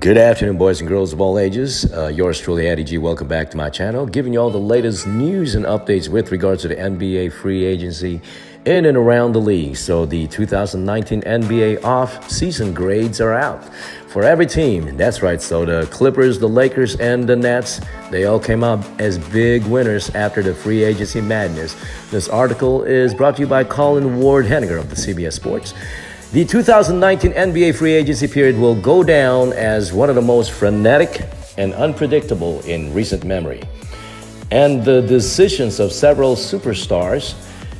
Good afternoon, boys and girls of all ages. Yours truly, Eddie G. Welcome back to my channel, giving you all the latest news and updates with regards to the NBA free agency in and around the league. So the 2019 NBA off-season grades are out for every team. That's right. So the Clippers, the Lakers, and the Nets, they all came out as big winners after the free agency madness. This article is brought to you by Colin Ward-Henniger of the CBS Sports. The 2019 NBA free agency period will go down as one of the most frenetic and unpredictable in recent memory. And the decisions of several superstars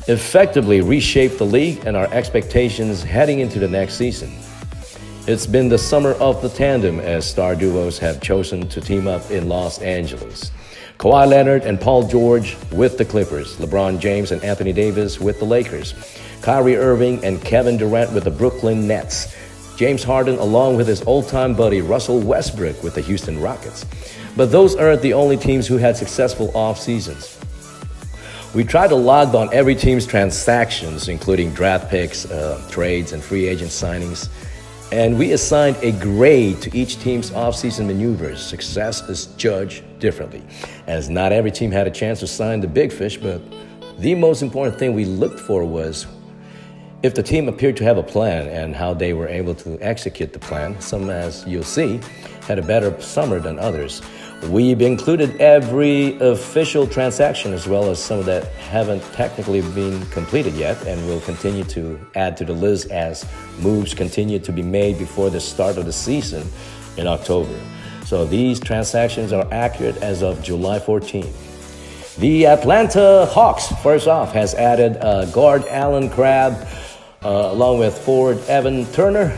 effectively reshaped the league and our expectations heading into the next season. It's been the summer of the tandem as star duos have chosen to team up in Los Angeles. Kawhi Leonard and Paul George with the Clippers, LeBron James and Anthony Davis with the Lakers, Kyrie Irving and Kevin Durant with the Brooklyn Nets, James Harden along with his old-time buddy Russell Westbrook with the Houston Rockets. But those aren't the only teams who had successful off-seasons. We tried to log on every team's transactions, including draft picks, trades, and free agent signings, and we assigned a grade to each team's off-season maneuvers. Success is judged differently, as not every team had a chance to sign the big fish, but the most important thing we looked for was if the team appeared to have a plan and how they were able to execute the plan. Some, as you'll see, had a better summer than others. We've included every official transaction as well as some that haven't technically been completed yet, and we'll continue to add to the list as moves continue to be made before the start of the season in October. So these transactions are accurate as of July 14. The Atlanta Hawks, first off, has added guard Allen Crabbe, along with forward Evan Turner,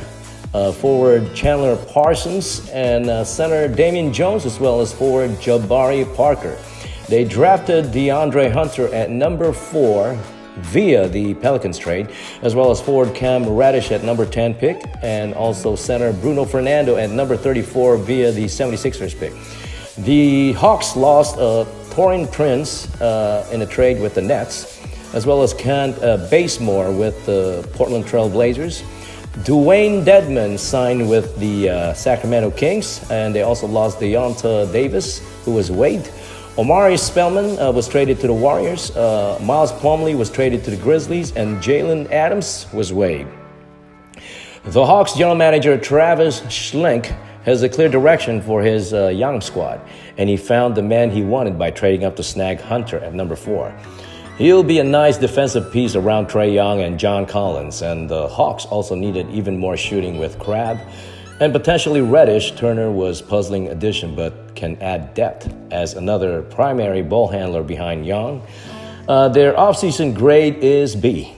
forward Chandler Parsons, and center Damian Jones, as well as forward Jabari Parker. They drafted DeAndre Hunter at number 4 via the Pelicans trade, as well as forward Cam Reddish at number 10 pick, and also center Bruno Fernando at number 34 via the 76ers pick. The Hawks lost Taurean Prince in a trade with the Nets, as well as Kent Bazemore with the Portland Trail Blazers. Dwayne Dedmon signed with the Sacramento Kings, and they also lost Deonta Davis, who was waived. Omari Spellman was traded to the Warriors. Miles Plumlee was traded to the Grizzlies, and Jalen Adams was waived. The Hawks general manager Travis Schlenk has a clear direction for his young squad, and he found the man he wanted by trading up to snag Hunter at number 4. He'll be a nice defensive piece around Trae Young and John Collins, and the Hawks also needed even more shooting with Crabbe and potentially Reddish. Turner was puzzling addition but can add depth as another primary ball handler behind Young. Their offseason grade is B.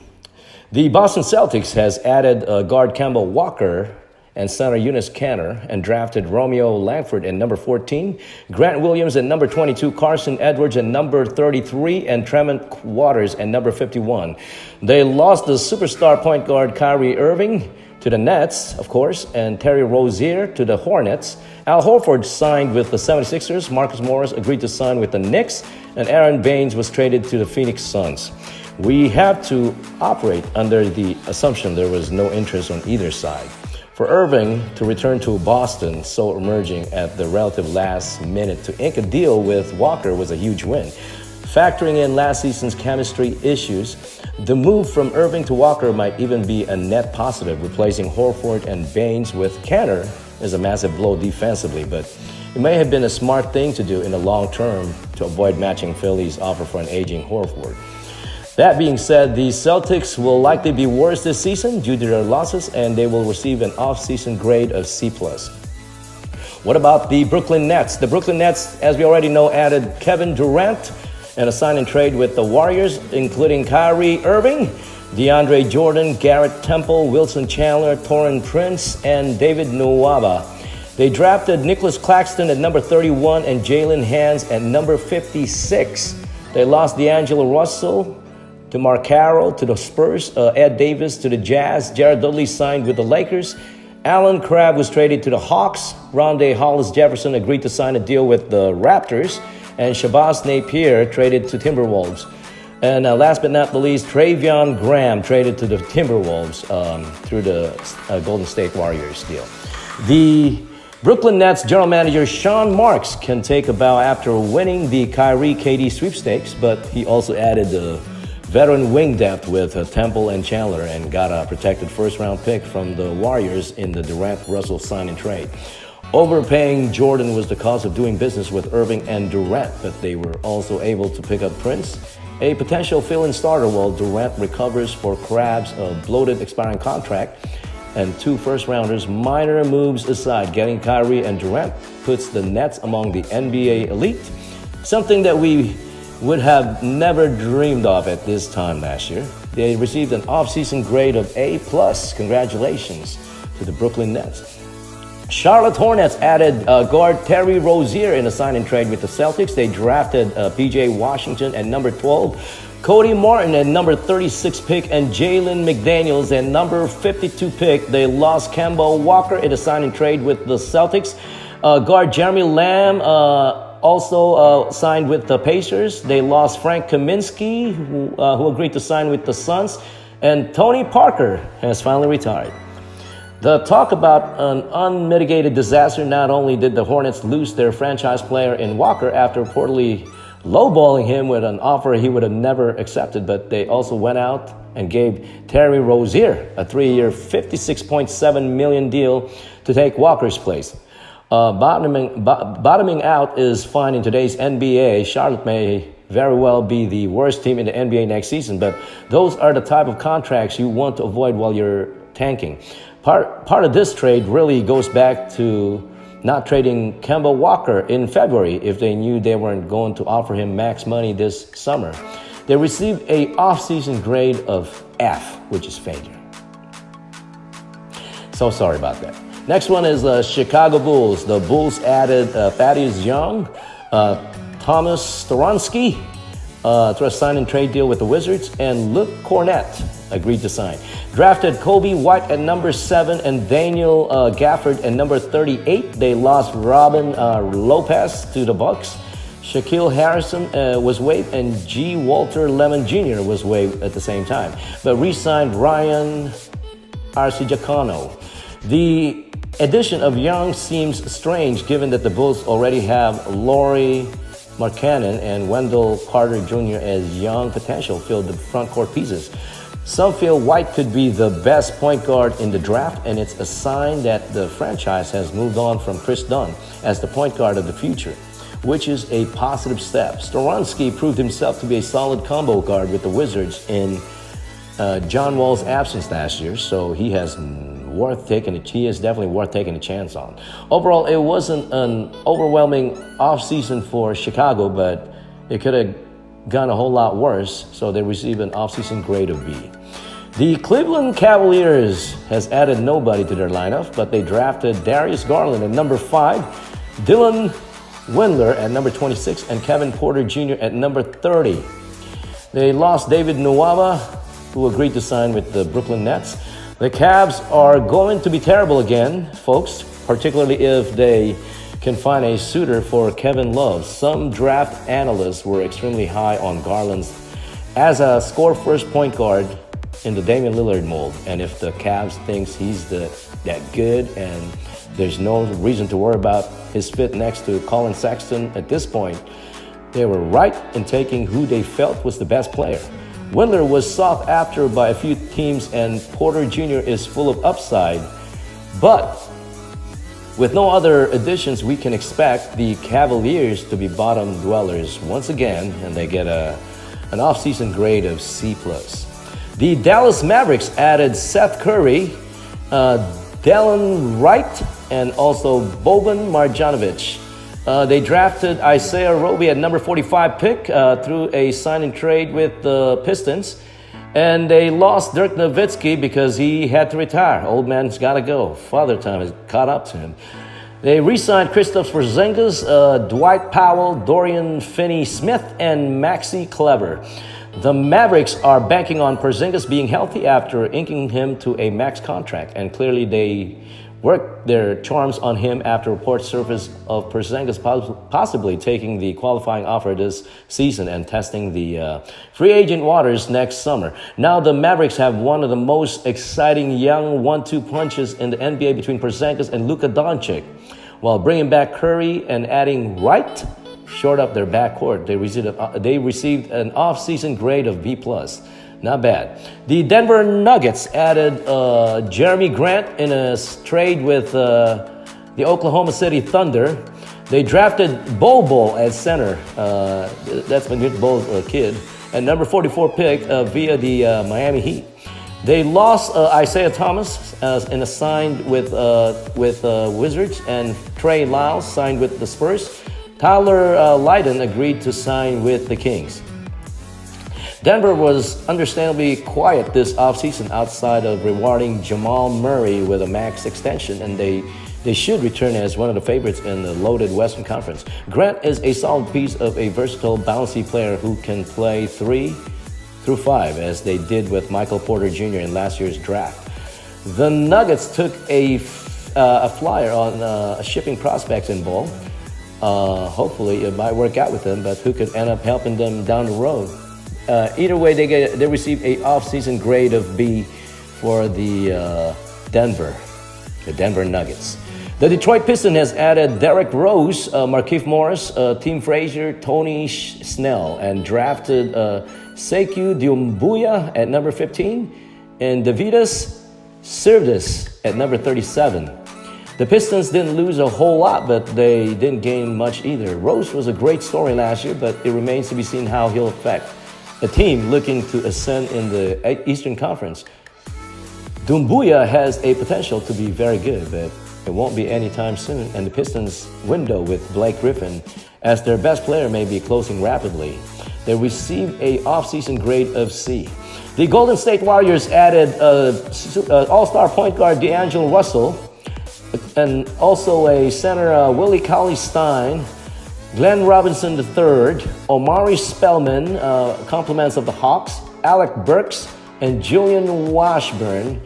The Boston Celtics has added guard Kemba Walker and center Eunice Kanter, and drafted Romeo Langford at number 14, Grant Williams at number 22, Carson Edwards at number 33, and Tremont Waters at number 51. They lost the superstar point guard Kyrie Irving to the Nets, of course, and Terry Rozier to the Hornets. Al Horford signed with the 76ers, Marcus Morris agreed to sign with the Knicks, and Aaron Baines was traded to the Phoenix Suns. We have to operate under the assumption there was no interest on either side. For Irving to return to Boston, so emerging at the relative last minute to ink a deal with Walker was a huge win. Factoring in last season's chemistry issues, the move from Irving to Walker might even be a net positive. Replacing Horford and Baines with Kanter is a massive blow defensively, but it may have been a smart thing to do in the long term to avoid matching Philly's offer for an aging Horford. That being said, the Celtics will likely be worse this season due to their losses, and they will receive an off-season grade of C+. What about the Brooklyn Nets? The Brooklyn Nets, as we already know, added Kevin Durant and a sign and trade with the Warriors, including Kyrie Irving, DeAndre Jordan, Garrett Temple, Wilson Chandler, Taurean Prince, and David Nwaba. They drafted Nicholas Claxton at number 31 and Jalen Hands at number 56. They lost D'Angelo Russell to Mark Carroll to the Spurs, Ed Davis to the Jazz, Jared Dudley signed with the Lakers, Allen Crabbe was traded to the Hawks, Rondé Hollis Jefferson agreed to sign a deal with the Raptors, and Shabazz Napier traded to Timberwolves. And last but not the least, Travion Graham traded to the Timberwolves through the Golden State Warriors deal. The Brooklyn Nets general manager Sean Marks can take a bow after winning the Kyrie KD sweepstakes, but he also added the veteran wing depth with Temple and Chandler and got a protected first-round pick from the Warriors in the Durant-Russell sign and trade. Overpaying Jordan was the cause of doing business with Irving and Durant, but they were also able to pick up Prince, a potential fill-in starter, while Durant recovers for crabs a bloated expiring contract and 2 first-rounders. Minor moves aside, getting Kyrie and Durant puts the Nets among the NBA elite, something that we would have never dreamed of at this time last year. They received an off-season grade of A+. Congratulations to the Brooklyn Nets. Charlotte Hornets added guard Terry Rozier in a sign-and trade with the Celtics. They drafted P.J. Washington at number 12, Cody Martin at number 36 pick, and Jalen McDaniels at number 52 pick. They lost Kemba Walker in a sign-and trade with the Celtics. Guard Jeremy Lamb also signed with the Pacers. They lost Frank Kaminsky, who agreed to sign with the Suns, and Tony Parker has finally retired. The talk about an unmitigated disaster. Not only did the Hornets lose their franchise player in Walker after reportedly lowballing him with an offer he would have never accepted, but they also went out and gave Terry Rozier a 3-year, $56.7 million deal to take Walker's place. Bottoming out is fine in today's NBA. Charlotte may very well be the worst team in the NBA next season, but those are the type of contracts you want to avoid while you're tanking. Part of this trade really goes back to not trading Kemba Walker in February if they knew they weren't going to offer him max money this summer. They received a off-season grade of F, which is failure. So sorry about that. Next one is the Chicago Bulls. The Bulls added Thaddeus Young, Thomas Storonsky to a sign and trade deal with the Wizards, and Luke Cornett agreed to sign. Drafted Kobe White at number 7 and Daniel Gafford at number 38. They lost Robin Lopez to the Bucks. Shaquille Harrison was waived, and G. Walter Lemon Jr. was waived at the same time, but re-signed Ryan Arcidiacono. The addition of Young seems strange given that the Bulls already have Lauri Markkanen and Wendell Carter Jr. as young potential fill the front court pieces. Some feel White could be the best point guard in the draft, and it's a sign that the franchise has moved on from Chris Dunn as the point guard of the future, which is a positive step. Storonsky proved himself to be a solid combo guard with the Wizards in John Wall's absence last year, so he is definitely worth taking a chance on. Overall, it wasn't an overwhelming offseason for Chicago, but it could have gone a whole lot worse, so they received an offseason grade of B. The Cleveland Cavaliers has added nobody to their lineup, but they drafted Darius Garland at number 5, Dylan Windler at number 26, and Kevin Porter Jr. at number 30. They lost David Nwaba, who agreed to sign with the Brooklyn Nets. The Cavs are going to be terrible again, folks, particularly if they can find a suitor for Kevin Love. Some draft analysts were extremely high on Garland as a score-first point guard in the Damian Lillard mold. And if the Cavs thinks he's that good and there's no reason to worry about his fit next to Colin Sexton at this point, they were right in taking who they felt was the best player. Windler was sought after by a few teams, and Porter Jr. is full of upside. But with no other additions, we can expect the Cavaliers to be bottom dwellers once again, and they get an offseason grade of C+. The Dallas Mavericks added Seth Curry, Delon Wright, and also Boban Marjanovic. They drafted Isaiah Roby at number 45 pick through a sign and trade with the Pistons. And they lost Dirk Nowitzki because he had to retire. Old man's got to go. Father time has caught up to him. They re-signed Kristaps Porzingis, Dwight Powell, Dorian Finney-Smith, and Maxi Kleber. The Mavericks are banking on Porzingis being healthy after inking him to a max contract, and clearly they worked their charms on him after reports surfaced of Porzingis possibly taking the qualifying offer this season and testing the free agent waters next summer. Now the Mavericks have one of the most exciting young 1-2 punches in the NBA between Porzingis and Luka Doncic. while bringing back Curry and adding Wright short up their backcourt. They received an off-season grade of B+. Not bad. The Denver Nuggets added Jeremy Grant in a trade with the Oklahoma City Thunder. They drafted Bol at center. That's Manute Bol's kid. And number 44 pick via the Miami Heat. They lost Isaiah Thomas and signed with Wizards, and Trey Lyles signed with the Spurs. Tyler Lydon agreed to sign with the Kings. Denver was understandably quiet this offseason outside of rewarding Jamal Murray with a max extension, and they should return as one of the favorites in the loaded Western Conference. Grant is a solid piece of a versatile, bouncy player who can play 3 through 5, as they did with Michael Porter Jr. in last year's draft. The Nuggets took a flyer on shipping prospects in Bol. Hopefully it might work out with them, but who could end up helping them down the road? Either way, they received a off-season grade of B for the Denver Nuggets. The Detroit Pistons has added Derrick Rose, Markieff Morris, Tim Frazier, Tony Snell, and drafted Sekou Doumbouya at number 15 and Davidas Sirtis at number 37. The Pistons didn't lose a whole lot, but they didn't gain much either. Rose was a great story last year, but it remains to be seen how he'll affect a team looking to ascend in the Eastern Conference. Doumbouya has a potential to be very good, but it won't be anytime soon, and the Pistons' window with Blake Griffin as their best player may be closing rapidly. They received a off-season grade of C. The Golden State Warriors added all-star point guard D'Angelo Russell, and also a center Willie Cauley-Stein, Glenn Robinson III, Omari Spellman, compliments of the Hawks, Alec Burks, and Julian Washburn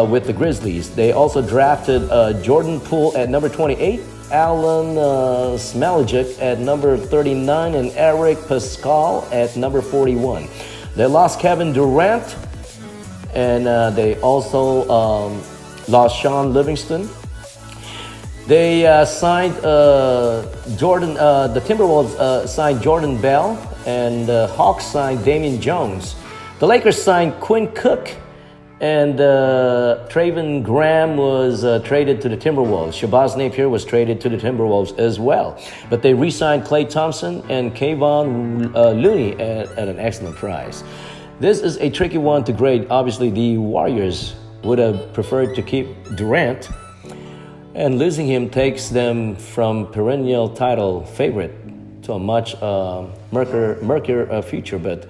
with the Grizzlies. They also drafted Jordan Poole at number 28, Alan Smailagic at number 39, and Eric Pascal at number 41. They lost Kevin Durant, and they also lost Sean Livingston. They signed Jordan. The Timberwolves signed Jordan Bell, and the Hawks signed Damian Jones. The Lakers signed Quinn Cook, and Traven Graham was traded to the Timberwolves. Shabazz Napier was traded to the Timberwolves as well. But they re-signed Klay Thompson and Kayvon Looney at an excellent price. This is a tricky one to grade. Obviously, the Warriors would have preferred to keep Durant, and losing him takes them from perennial title favorite to a much murkier future. But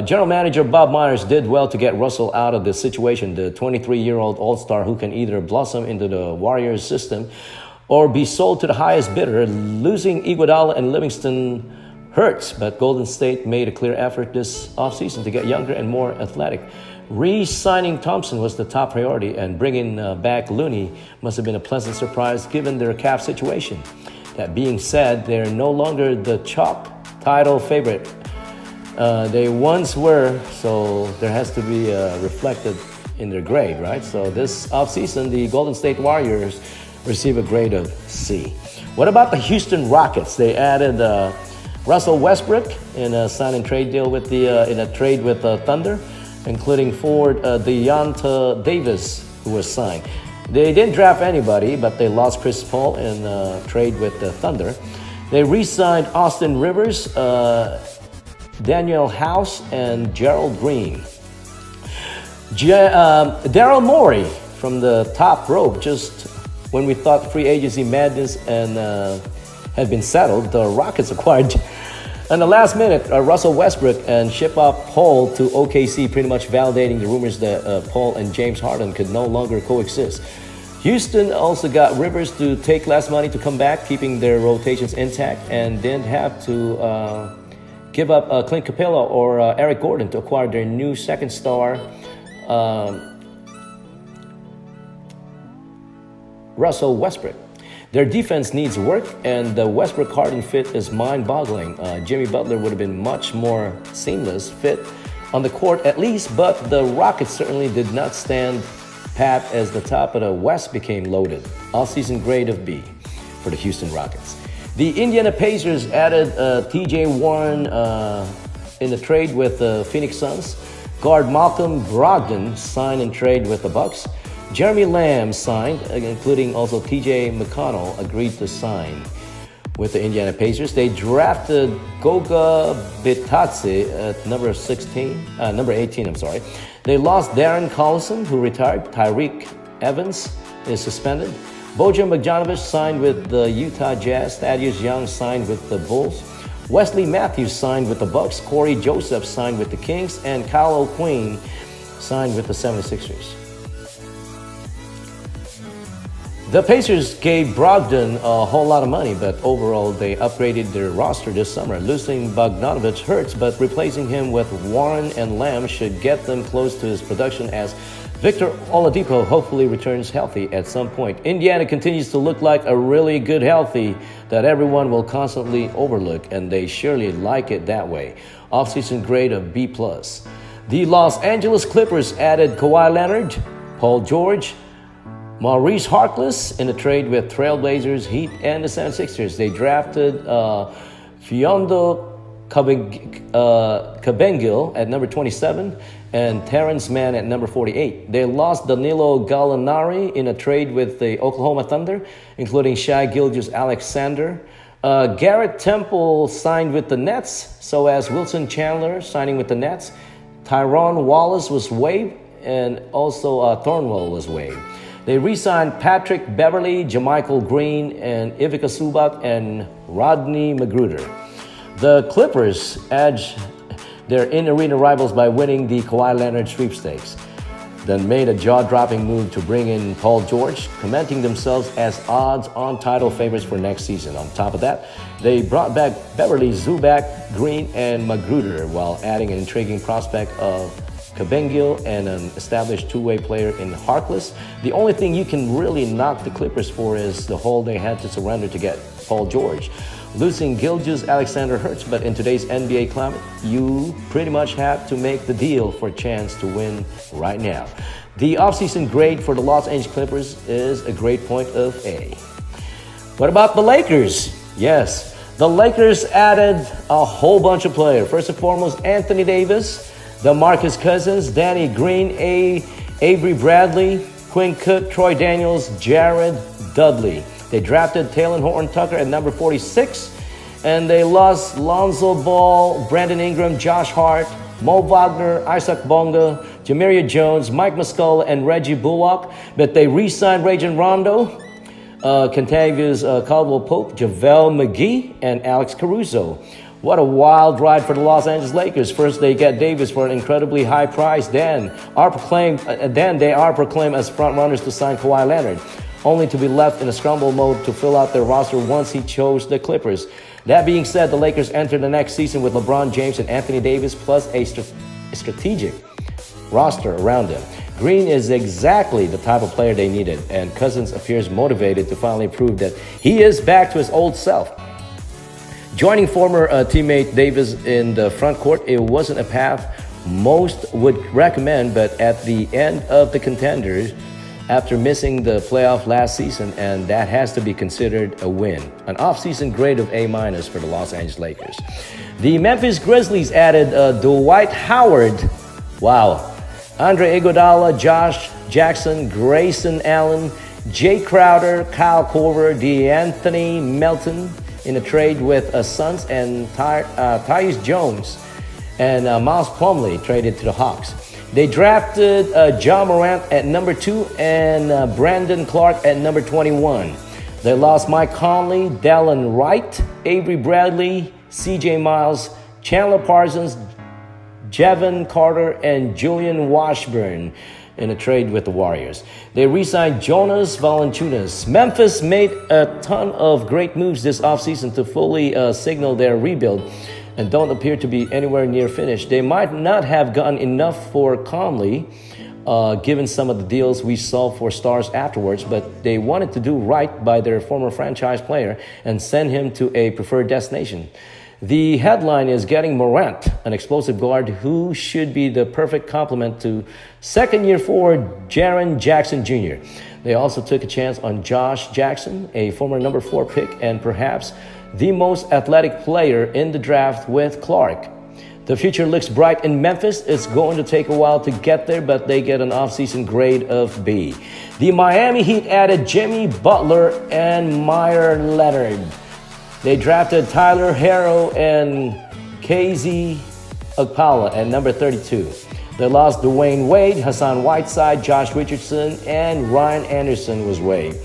General Manager Bob Myers did well to get Russell out of the situation, the 23-year-old All-Star who can either blossom into the Warriors system or be sold to the highest bidder. Losing Iguodala and Livingston hurts, but Golden State made a clear effort this offseason to get younger and more athletic. Re-signing Thompson was the top priority, and bringing back Looney must have been a pleasant surprise given their cap situation. That being said, they're no longer the chalk title favorite. They once were, so there has to be reflected in their grade, right? So this offseason, the Golden State Warriors receive a grade of C. What about the Houston Rockets? They added Russell Westbrook in a sign and trade deal with in a trade with Thunder, including forward Deonta Davis, who was signed. They didn't draft anybody, but they lost Chris Paul in a trade with the Thunder. They re-signed Austin Rivers, Daniel House, and Gerald Green. Daryl Morey from the top rope. Just when we thought free agency madness and had been settled, the Rockets acquired in the last minute Russell Westbrook and ship up Paul to OKC, pretty much validating the rumors that Paul and James Harden could no longer coexist. Houston also got Rivers to take less money to come back, keeping their rotations intact, and didn't have to give up Clint Capella or Eric Gordon to acquire their new second star, Russell Westbrook. Their defense needs work, and the Westbrook-Harden fit is mind-boggling. Jimmy Butler would have been much more seamless fit on the court at least, but the Rockets certainly did not stand path as the top of the West became loaded. Offseason grade of B for the Houston Rockets. The Indiana Pacers added T.J. Warren in the trade with the Phoenix Suns. Guard Malcolm Brogdon signed in trade with the Bucks. Jeremy Lamb signed, including also T.J. McConnell agreed to sign with the Indiana Pacers. They drafted Goga Bitadze at number 18. They lost Darren Collison, who retired. Tyreek Evans is suspended. Bojan Bogdanovic signed with the Utah Jazz. Thaddeus Young signed with the Bulls. Wesley Matthews signed with the Bucks. Corey Joseph signed with the Kings. And Kyle O'Quinn signed with the 76ers. The Pacers gave Brogdon a whole lot of money, but overall they upgraded their roster this summer. Losing Bogdanovic hurts, but replacing him with Warren and Lamb should get them close to his production as Victor Oladipo hopefully returns healthy at some point. Indiana continues to look like a really good healthy that everyone will constantly overlook, and they surely like it that way. Offseason grade of B+. The Los Angeles Clippers added Kawhi Leonard, Paul George, Maurice Harkless in a trade with Trailblazers, Heat, and the 76ers. They drafted Fiondo Kabengil at number 27 and Terrence Mann at number 48. They lost Danilo Gallinari in a trade with the Oklahoma Thunder, including Shai Gilgeous-Alexander. Garrett Temple signed with the Nets, so as Wilson Chandler signing with the Nets. Tyrone Wallace was waived, and also Thornwell was waived. They re-signed Patrick Beverley, JaMychal Green, and Ivica Zubac, and Rodney Magruder. The Clippers edged their in-arena rivals by winning the Kawhi Leonard sweepstakes, then made a jaw-dropping move to bring in Paul George, cementing themselves as odds-on title favorites for next season. On top of that, they brought back Beverley, Zubac, Green, and Magruder, while adding an intriguing prospect of Kabengil and an established two-way player in Harkless. The only thing you can really knock the Clippers for is the hole they had to surrender to get Paul George. Losing Gilgeous-Alexander hurts, but in today's NBA climate, you pretty much have to make the deal for a chance to win right now. The offseason grade for the Los Angeles Clippers is a grade point of A. What about the Lakers? Yes, the Lakers added a whole bunch of players. First and foremost, Anthony Davis, DeMarcus Cousins, Danny Green, Avery Bradley, Quinn Cook, Troy Daniels, Jared Dudley. They drafted Talen Horton-Tucker at number 46, and they lost Lonzo Ball, Brandon Ingram, Josh Hart, Mo Wagner, Isaac Bonga, Jamiria Jones, Mike Muscala, and Reggie Bullock. But they re-signed Rajon Rondo, Kentavious Caldwell-Pope, JaVale McGee, and Alex Caruso. What a wild ride for the Los Angeles Lakers. First, they get Davis for an incredibly high price. Then they are proclaimed as front runners to sign Kawhi Leonard, only to be left in a scramble mode to fill out their roster once he chose the Clippers. That being said, the Lakers enter the next season with LeBron James and Anthony Davis plus a strategic roster around them. Green is exactly the type of player they needed, and Cousins appears motivated to finally prove that he is back to his old self. Joining former teammate Davis in the front court, it wasn't a path most would recommend, but at the end of the contenders, after missing the playoff last season, and that has to be considered a win. An offseason grade of A- for the Los Angeles Lakers. The Memphis Grizzlies added Dwight Howard, wow, Andre Iguodala, Josh Jackson, Grayson Allen, Jay Crowder, Kyle Korver, DeAnthony Melton in a trade with Suns, and Tyus Jones and Miles Plumlee traded to the Hawks. They drafted Ja Morant at number 2 and Brandon Clark at number 21. They lost Mike Conley, Dallin Wright, Avery Bradley, CJ Miles, Chandler Parsons, Jevon Carter, and Julian Washburn in a trade with the Warriors. They re-signed Jonas Valanciunas. Memphis made a ton of great moves this offseason to fully signal their rebuild, and don't appear to be anywhere near finished. They might not have gotten enough for Conley, given some of the deals we saw for stars afterwards, but they wanted to do right by their former franchise player and send him to a preferred destination. The headline is getting Morant, an explosive guard who should be the perfect complement to second-year forward Jaren Jackson Jr. They also took a chance on Josh Jackson, a former number 4 pick and perhaps the most athletic player in the draft with Clark. The future looks bright in Memphis. It's going to take a while to get there, but they get an offseason grade of B. The Miami Heat added Jimmy Butler and Meyer Leonard. They drafted Tyler Herro and KZ Okpala at number 32. They lost Dwayne Wade, Hassan Whiteside, Josh Richardson, and Ryan Anderson was waived.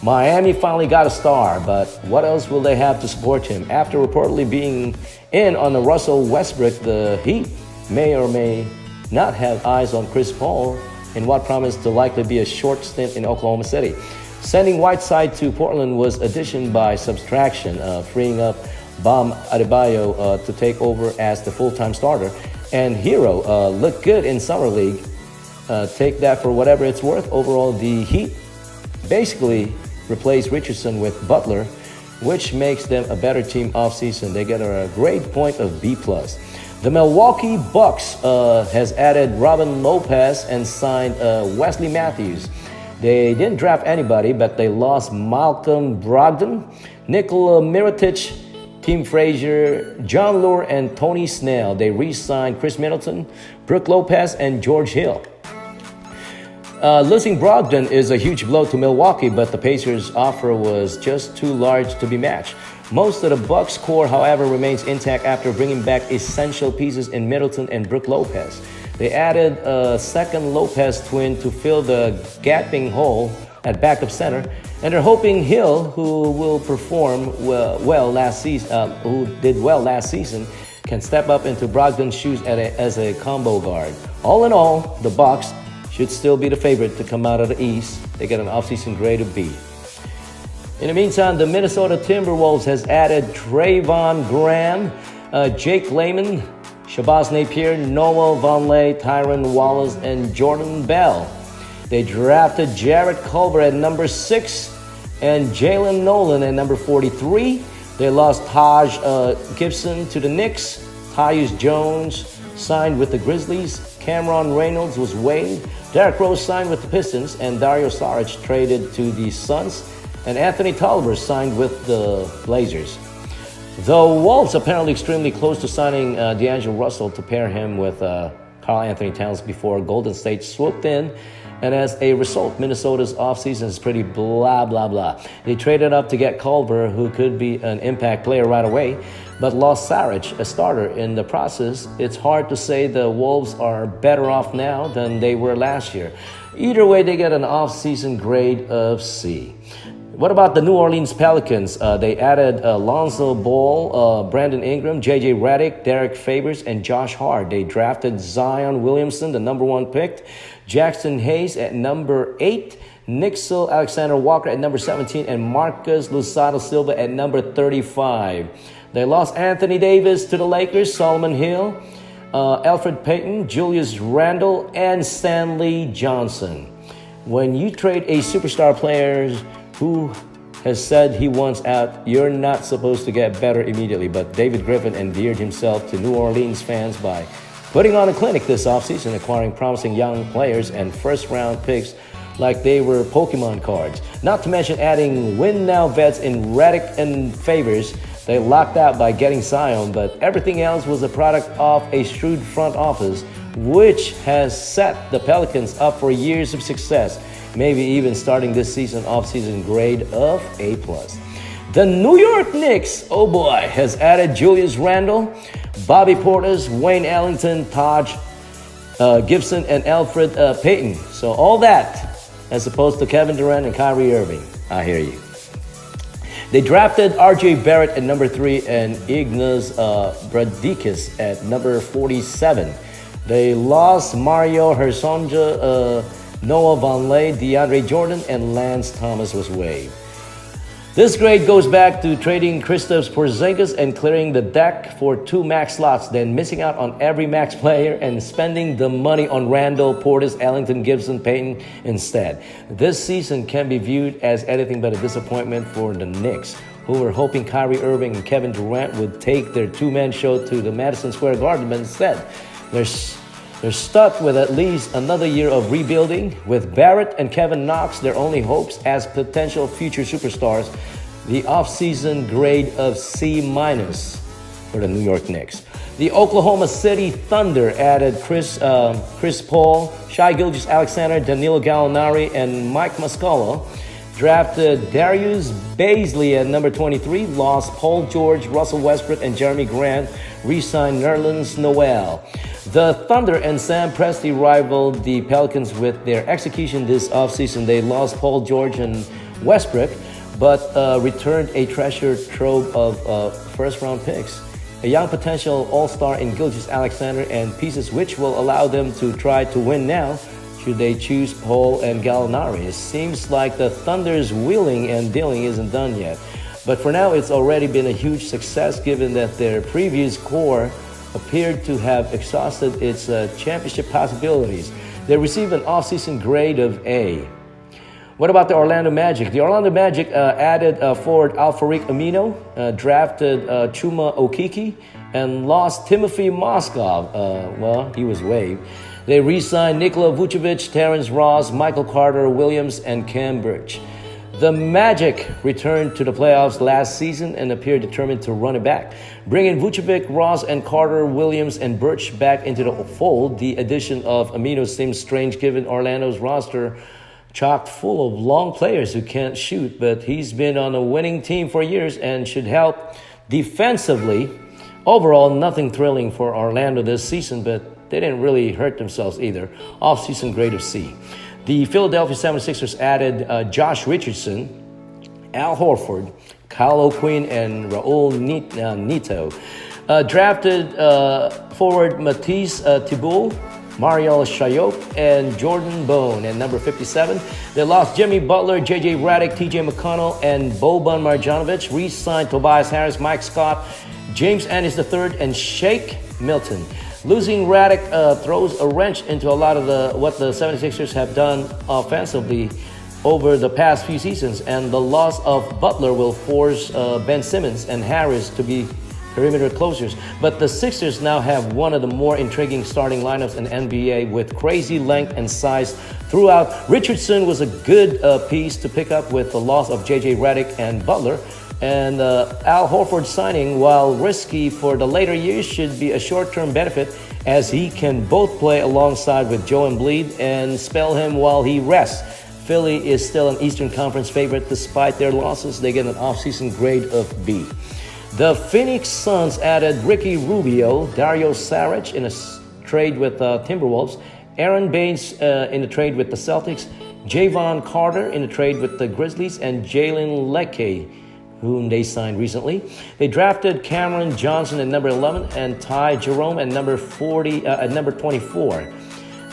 Miami finally got a star, but what else will they have to support him? After reportedly being in on the Russell Westbrook, the Heat may or may not have eyes on Chris Paul in what promised to likely be a short stint in Oklahoma City. Sending Whiteside to Portland was addition by subtraction, freeing up Bam Adebayo to take over as the full-time starter. And Hero looked good in Summer League. Take that for whatever it's worth. Overall, the Heat basically replaced Richardson with Butler, which makes them a better team offseason. They get a grade point of B+. The Milwaukee Bucks has added Robin Lopez and signed Wesley Matthews. They didn't draft anybody, but they lost Malcolm Brogdon, Nikola Mirotic, Tim Frazier, John Lure, and Tony Snell. They re-signed Chris Middleton, Brook Lopez, and George Hill. Losing Brogdon is a huge blow to Milwaukee, but the Pacers' offer was just too large to be matched. Most of the Bucks' core, however, remains intact after bringing back essential pieces in Middleton and Brook Lopez. They added a second Lopez twin to fill the gaping hole at backup center, and they're hoping Hill, who will perform well last season, can step up into Brogdon's shoes as a combo guard. All in all, the Bucks should still be the favorite to come out of the East. They get an offseason grade of B. In the meantime, the Minnesota Timberwolves has added Trayvon Graham, Jake Layman, Shabazz Napier, Noah Vonleh, Tyron Wallace, and Jordan Bell. They drafted Jarrett Culver at number 6 and Jalen Nolan at number 43. They lost Taj Gibson to the Knicks. Tyus Jones signed with the Grizzlies. Cameron Reynolds was waived. Derrick Rose signed with the Pistons, and Dario Saric traded to the Suns. And Anthony Tolliver signed with the Blazers. The Wolves apparently extremely close to signing D'Angelo Russell to pair him with Karl Anthony Towns before Golden State swooped in. And as a result, Minnesota's offseason is pretty blah, blah, blah. They traded up to get Culver, who could be an impact player right away, but lost Saric, a starter, in the process. It's hard to say the Wolves are better off now than they were last year. Either way, they get an offseason grade of C. What about the New Orleans Pelicans? They added Lonzo Ball, Brandon Ingram, J.J. Redick, Derek Favors, and Josh Hart. They drafted Zion Williamson, the number 1 pick, Jackson Hayes at number 8, Nixel Alexander Walker at number 17, and Marcus Lusado Silva at number 35. They lost Anthony Davis to the Lakers, Solomon Hill, Elfrid Payton, Julius Randle, and Stanley Johnson. When you trade a superstar player who has said he wants out, you're not supposed to get better immediately. But David Griffin endeared himself to New Orleans fans by putting on a clinic this offseason, acquiring promising young players and first-round picks like they were Pokemon cards. Not to mention adding win-now vets in Redick and Favors. They locked out by getting Zion, but everything else was a product of a shrewd front office, which has set the Pelicans up for years of success, maybe even starting this season off-season grade of A+. The New York Knicks, oh boy, has added Julius Randle, Bobby Portis, Wayne Ellington, Taj Gibson, and Elfrid Payton. So all that as opposed to Kevin Durant and Kyrie Irving. I hear you. They drafted R.J. Barrett at number 3 and Ignas Bradikis at number 47. They lost Mario Hersonja, Noah Vonleh, DeAndre Jordan, and Lance Thomas was waived. This grade goes back to trading Kristaps Porzingis and clearing the deck for 2 max slots, then missing out on every max player and spending the money on Randall, Portis, Ellington, Gibson, Payton instead. This season can be viewed as anything but a disappointment for the Knicks. who were hoping Kyrie Irving and Kevin Durant would take their two-man show to the Madison Square Garden, but instead, they're stuck with at least another year of rebuilding. With Barrett and Kevin Knox their only hopes as potential future superstars, the offseason grade of C- for the New York Knicks. The Oklahoma City Thunder added Chris Paul, Shai Gilgeous-Alexander, Danilo Gallinari, and Mike Muscala. Drafted Darius Bazley at number 23, lost Paul George, Russell Westbrook, and Jeremy Grant, re-signed Nerlens Noel. The Thunder and Sam Presti rivaled the Pelicans with their execution this offseason. They lost Paul George and Westbrook, but returned a treasure trove of first-round picks. A young potential all-star in Gilgeous-Alexander and pieces which will allow them to try to win now should they choose Paul and Gallinari. It seems like the Thunder's wheeling and dealing isn't done yet. But for now, it's already been a huge success given that their previous core appeared to have exhausted its championship possibilities. They received an offseason grade of A. What about the Orlando Magic? The Orlando Magic added forward Al-Farouq Amino, drafted Chuma Okeke, and lost Timothy Moskov. Well, he was waived. They re-signed Nikola Vucevic, Terrence Ross, Michael Carter Williams, and Cam Birch. The Magic returned to the playoffs last season and appear determined to run it back. Bringing Vucevic, Ross, and Carter Williams and Birch back into the fold, the addition of Amino seems strange given Orlando's roster chock full of long players who can't shoot, but he's been on a winning team for years and should help defensively. Overall, nothing thrilling for Orlando this season, but they didn't really hurt themselves either. Off-season grade of C. The Philadelphia 76ers added Josh Richardson, Al Horford, Kyle O'Quinn, and Raul Neto. Drafted forward Matisse Thybulle, Mariel Shayok, and Jordan Bone at number 57. They lost Jimmy Butler, J.J. Redick, T.J. McConnell, and Boban Marjanovic. Re-signed Tobias Harris, Mike Scott, James Ennis III, and Shake Milton. Losing Redick throws a wrench into a lot of what the 76ers have done offensively over the past few seasons, and the loss of Butler will force Ben Simmons and Harris to be perimeter closers. But the Sixers now have one of the more intriguing starting lineups in NBA with crazy length and size throughout. Richardson was a good piece to pick up with the loss of J.J. Redick and Butler. And Al Horford signing, while risky for the later years, should be a short-term benefit as he can both play alongside with Joe Embiid and spell him while he rests. Philly is still an Eastern Conference favorite despite their losses. They get an offseason grade of B. The Phoenix Suns added Ricky Rubio, Dario Saric in a trade with Timberwolves, Aaron Baines in a trade with the Celtics, Javon Carter in a trade with the Grizzlies, and Jalen Lecque, whom they signed recently. They drafted Cameron Johnson at number 11 and Ty Jerome at number 24.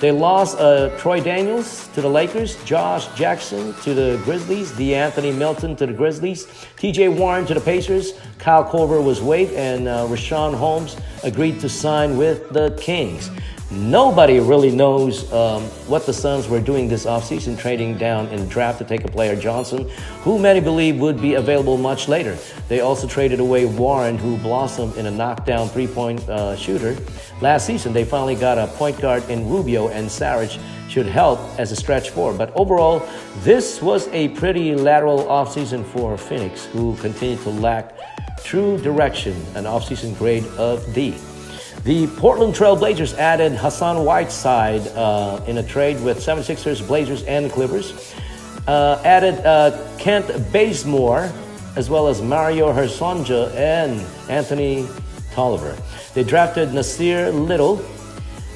They lost Troy Daniels to the Lakers, Josh Jackson to the Grizzlies, DeAnthony Melton to the Grizzlies, T.J. Warren to the Pacers, Kyle Korver was waived, and Rashawn Holmes agreed to sign with the Kings. Nobody really knows what the Suns were doing this offseason, trading down in draft to take a player, Johnson, who many believe would be available much later. They also traded away Warren, who blossomed in a knockdown three-point shooter. Last season, they finally got a point guard in Rubio, and Saric should help as a stretch forward. But overall, this was a pretty lateral offseason for Phoenix, who continue to lack true direction, an offseason grade of D. The Portland Trail Blazers added Hassan Whiteside in a trade with 76ers, Blazers, and Clippers. Added Kent Bazemore, as well as Mario Hezonja and Anthony Tolliver. They drafted Nasir Little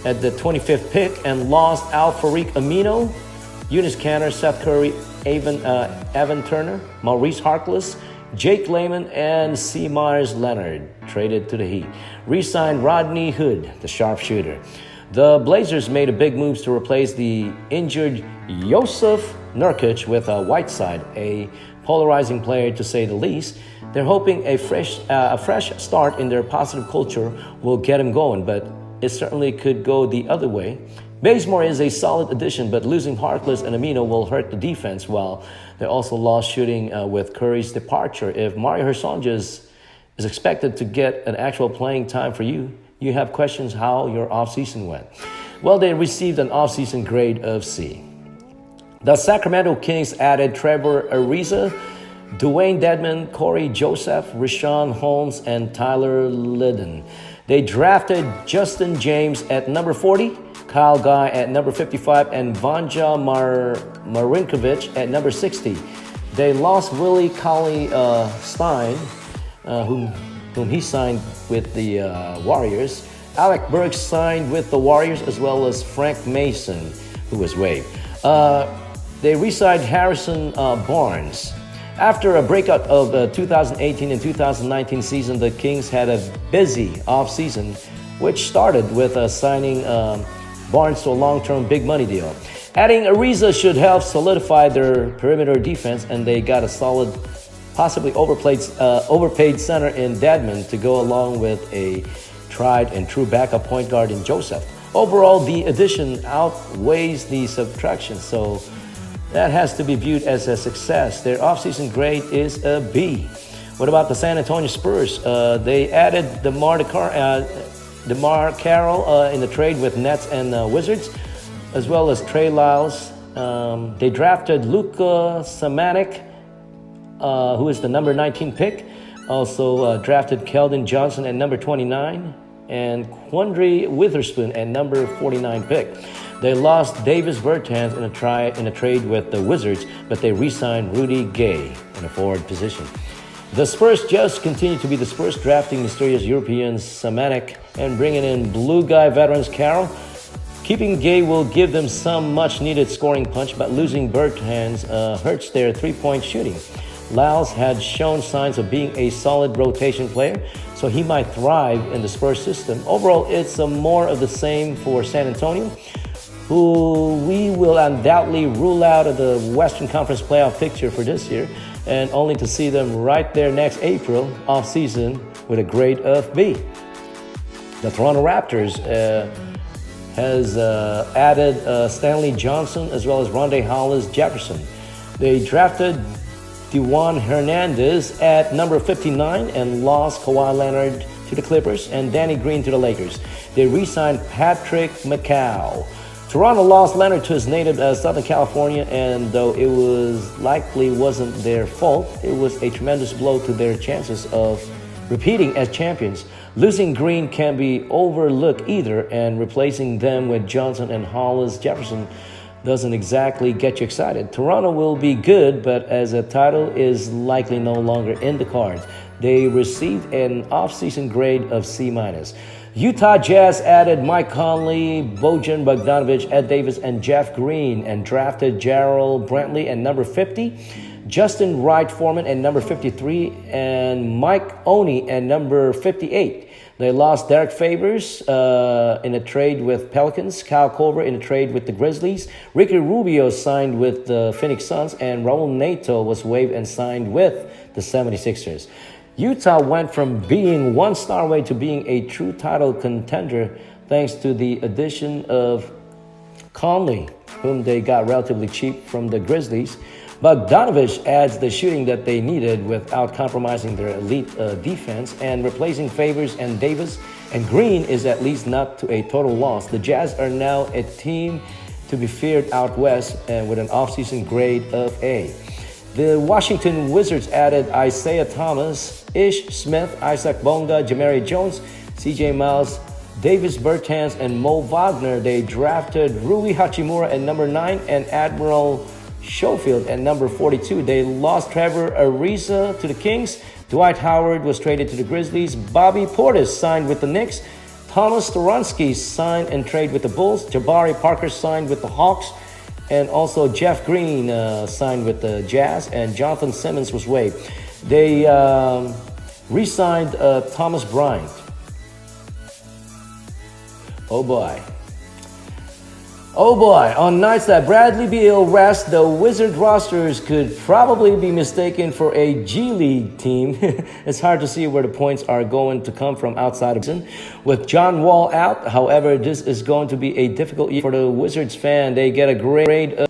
at the 25th pick and lost Al-Farouq Amino, Eunice Kanter, Seth Curry, Evan Turner, Maurice Harkless, Jake Layman, and C. Myers Leonard traded to the Heat. Re-signed Rodney Hood, the sharpshooter. The Blazers made a big moves to replace the injured Yusuf Nurkic with Whiteside, a polarizing player to say the least. They're hoping a fresh start in their positive culture will get him going, but it certainly could go the other way. Bazemore is a solid addition, but losing Harkless and Amino will hurt the defense, while they also lost shooting with Curry's departure. If Mario Hezonja is expected to get an actual playing time for you, you have questions how your offseason went. Well, they received an offseason grade of C. The Sacramento Kings added Trevor Ariza, Dwayne Dedmon, Corey Joseph, Richaun Holmes, and Tyler Lydon. They drafted Justin James at number 40, Kyle Guy at number 55, and Vanja Marinkovic at number 60. They lost Willie Cauley-Stein, whom he signed with the Warriors. Alec Burks signed with the Warriors, as well as Frank Mason, who was waived. They re-signed Harrison Barnes. After a breakout of the 2018 and 2019 season, the Kings had a busy offseason, which started with signing Barnes to a long-term big money deal. Adding Ariza should help solidify their perimeter defense, and they got a solid, possibly overpaid center in Dedmon to go along with a tried and true backup point guard in Joseph. Overall, the addition outweighs the subtraction, so that has to be viewed as a success. Their offseason grade is a B. What about the San Antonio Spurs? They added DeMar Carroll in the trade with Nets and Wizards, as well as Trey Lyles. They drafted Luka Samanic, who is the number 19 pick. Also drafted Keldon Johnson at number 29 and Quandre Witherspoon at number 49 pick. They lost Davis Bertans in a trade with the Wizards, but they re-signed Rudy Gay in a forward position. The Spurs just continue to be the Spurs, drafting mysterious Europeans Samanic and bringing in blue guy veterans Carroll. Keeping Gay will give them some much-needed scoring punch, but losing Bertans hurts their three-point shooting. Lyles had shown signs of being a solid rotation player, so he might thrive in the Spurs system. Overall, it's more of the same for San Antonio, who we will undoubtedly rule out of the Western Conference playoff picture for this year, and only to see them right there next April off-season with a grade of B. The Toronto Raptors has added Stanley Johnson as well as Rondae Hollis-Jefferson. They drafted Dewan Hernandez at number 59 and lost Kawhi Leonard to the Clippers and Danny Green to the Lakers. They re-signed Patrick McCaw. Toronto lost Leonard to his native Southern California, and though it wasn't their fault, it was a tremendous blow to their chances of repeating as champions. Losing Green can be overlooked either, and replacing them with Johnson and Hollis-Jefferson doesn't exactly get you excited. Toronto will be good, but as a title is likely no longer in the cards. They received an off-season grade of C-. Utah Jazz added Mike Conley, Bojan Bogdanovic, Ed Davis, and Jeff Green, and drafted Jarrell Brantley at number 50, Justin Wright Foreman at number 53, and Mike Oney at number 58. They lost Derek Favors in a trade with Pelicans, Kyle Korver in a trade with the Grizzlies, Ricky Rubio signed with the Phoenix Suns, and Raul Neto was waived and signed with the 76ers. Utah went from being one star away to being a true title contender thanks to the addition of Conley, whom they got relatively cheap from the Grizzlies. Bogdanovic adds the shooting that they needed without compromising their elite defense, and replacing Favors and Davis and Green is at least not to a total loss. The Jazz are now a team to be feared out west and with an offseason grade of A. The Washington Wizards added Isaiah Thomas, Ish Smith, Isaac Bonga, Jamari Jones, CJ Miles, Davis Bertans, and Mo Wagner. They drafted Rui Hachimura at number 9 and Admiral Schofield at number 42. They lost Trevor Ariza to the Kings. Dwight Howard was traded to the Grizzlies. Bobby Portis signed with the Knicks. Thomas Storonsky signed and traded with the Bulls. Jabari Parker signed with the Hawks. And also Jeff Green signed with the Jazz, and Jonathan Simmons was waived. They re-signed Thomas Bryant. Oh boy. Oh boy, on nights that Bradley Beal rests, the Wizard rosters could probably be mistaken for a G League team. It's hard to see where the points are going to come from outside of season. With John Wall out, however, this is going to be a difficult year for the Wizards fan. They get a grade of...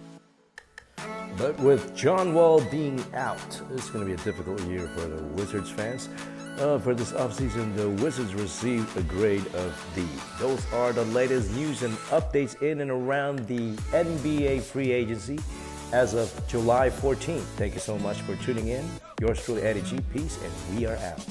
But with John Wall being out, it's going to be a difficult year for the Wizards fans. For this offseason, the Wizards received a grade of D. Those are the latest news and updates in and around the NBA free agency as of July 14th. Thank you so much for tuning in. Yours truly, Eddie G. Peace, and we are out.